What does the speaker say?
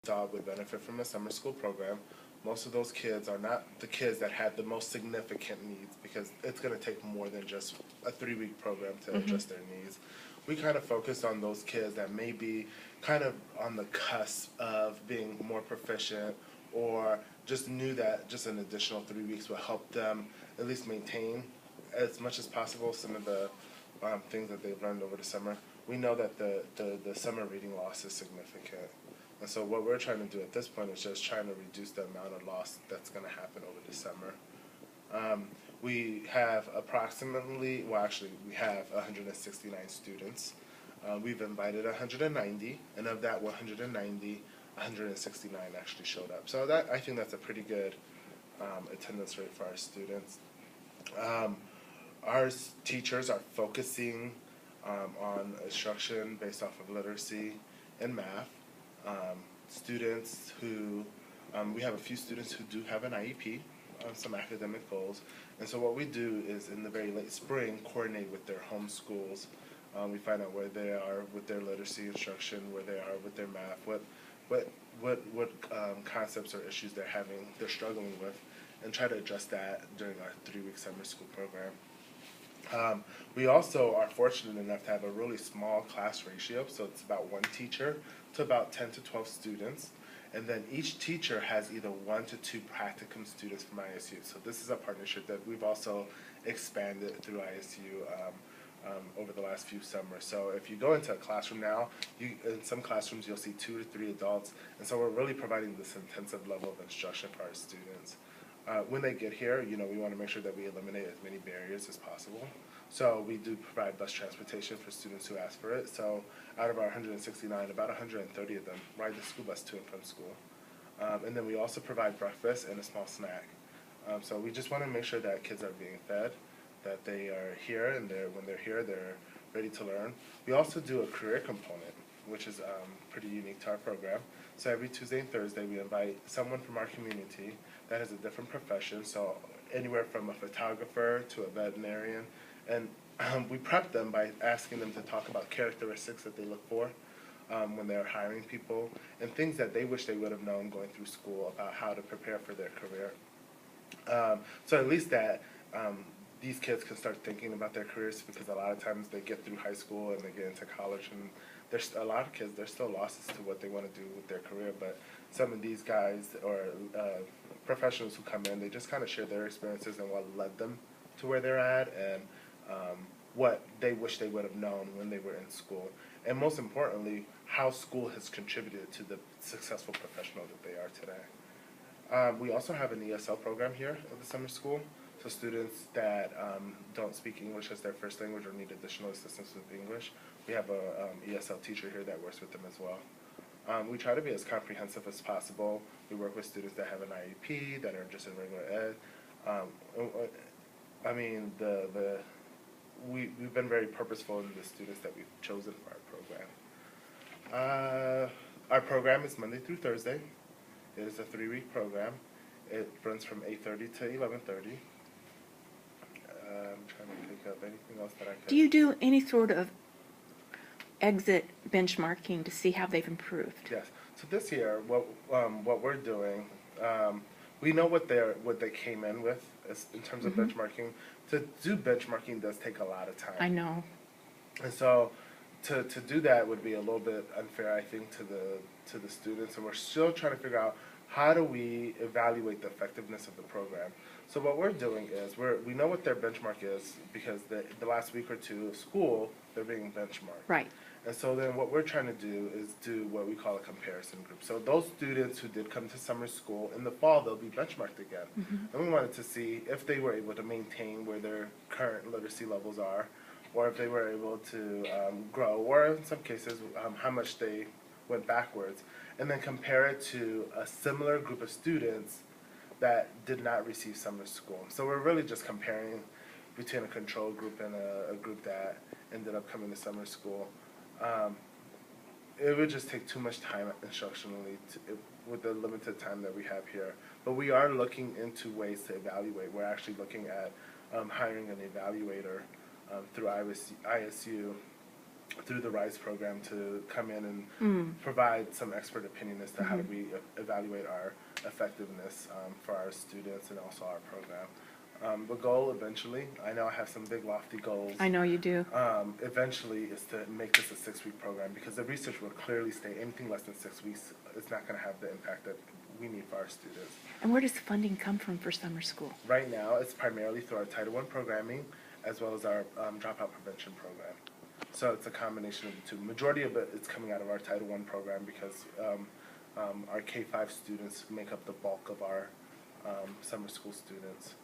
thought would benefit from a summer school program. Most of those kids are not the kids that had the most significant needs because it's going to take more than just a 3-week program to Mm-hmm. address their needs. We kind of focused on those kids that may be kind of on the cusp of being more proficient or just knew that just an additional 3 weeks would help them at least maintain as much as possible some of the things that they've learned over the summer. We know that the summer reading loss is significant. And so what we're trying to do at this point is just trying to reduce the amount of loss that's going to happen over the summer. We have approximately, well actually we have 169 students. We've invited 190, and of that 190, 169 actually showed up. So that, I think that's a pretty good attendance rate for our students. Our teachers are focusing on instruction based off of literacy and math. Students who, we have a few students who do have an IEP, some academic goals, and so what we do is in the very late spring coordinate with their home schools. We find out where they are with their literacy instruction, where they are with their math, what concepts or issues they're struggling with, and try to address that during our 3-week summer school program. We also are fortunate enough to have a really small class ratio, so it's about 1 teacher to about 10 to 12 students, and then each teacher has either 1 to 2 practicum students from ISU. So this is a partnership that we've also expanded through ISU over the last few summers. So if you go into a classroom now, in some classrooms you'll see 2 to 3 adults, and so we're really providing this intensive level of instruction for our students. When they get here, we want to make sure that we eliminate as many barriers as possible. So we do provide bus transportation for students who ask for it. So out of our 169, about 130 of them ride the school bus to and from school. And then we also provide breakfast and a small snack. So we just want to make sure that kids are being fed, that they are here, and when they're here, they're ready to learn. We also do a career component, which is pretty unique to our program. So every Tuesday and Thursday, we invite someone from our community that has a different profession, so anywhere from a photographer to a veterinarian, and we prep them by asking them to talk about characteristics that they look for when they're hiring people, and things that they wish they would have known going through school about how to prepare for their career. So at least that these kids can start thinking about their careers, because a lot of times they get through high school and they get into college, and there's a lot of kids, they're still lost as to what they want to do with their career. But some of these guys or professionals who come in, they just kind of share their experiences and what led them to where they're at, and what they wish they would have known when they were in school, and most importantly, how school has contributed to the successful professional that they are today. We also have an ESL program here at the summer school. So students that don't speak English as their first language or need additional assistance with English, we have a ESL teacher here that works with them as well. We try to be as comprehensive as possible. We work with students that have an IEP, that are just in regular ed. I mean, we've been very purposeful in the students that we've chosen for our program. Our program is Monday through Thursday. It is a 3-week program. It runs from 8:30 to 11:30. I'm trying to think of anything else that I could. Do you do any sort of exit benchmarking to see how they've improved? Yes. So this year, what we're doing, we know what they came in with in terms of benchmarking. To do benchmarking does take a lot of time. I know. And so to do that would be a little bit unfair, I think, to the students, and we're still trying to figure out how do we evaluate the effectiveness of the program. So what we're doing is we know what their benchmark is, because the last week or two of school, they're being benchmarked. Right. And so then what we're trying to do is do what we call a comparison group. So those students who did come to summer school, in the fall they'll be benchmarked again. And we wanted to see if they were able to maintain where their current literacy levels are, or if they were able to grow, or in some cases how much they went backwards, and then compare it to a similar group of students that did not receive summer school. So we're really just comparing between a control group and a group that ended up coming to summer school. It would just take too much time instructionally with the limited time that we have here. But we are looking into ways to evaluate. We're actually looking at hiring an evaluator through ISU through the RISE program to come in and provide some expert opinion as to how do we evaluate our effectiveness for our students and also our program. The goal eventually, I know I have some big lofty goals. I know you do. Eventually is to make this a 6-week program, because the research will clearly state anything less than 6 weeks is not going to have the impact that we need for our students. And where does the funding come from for summer school? Right now, it's primarily through our Title I programming as well as our dropout prevention program. So it's a combination of the two. Majority of it is coming out of our Title I program, because our K-5 students make up the bulk of our summer school students.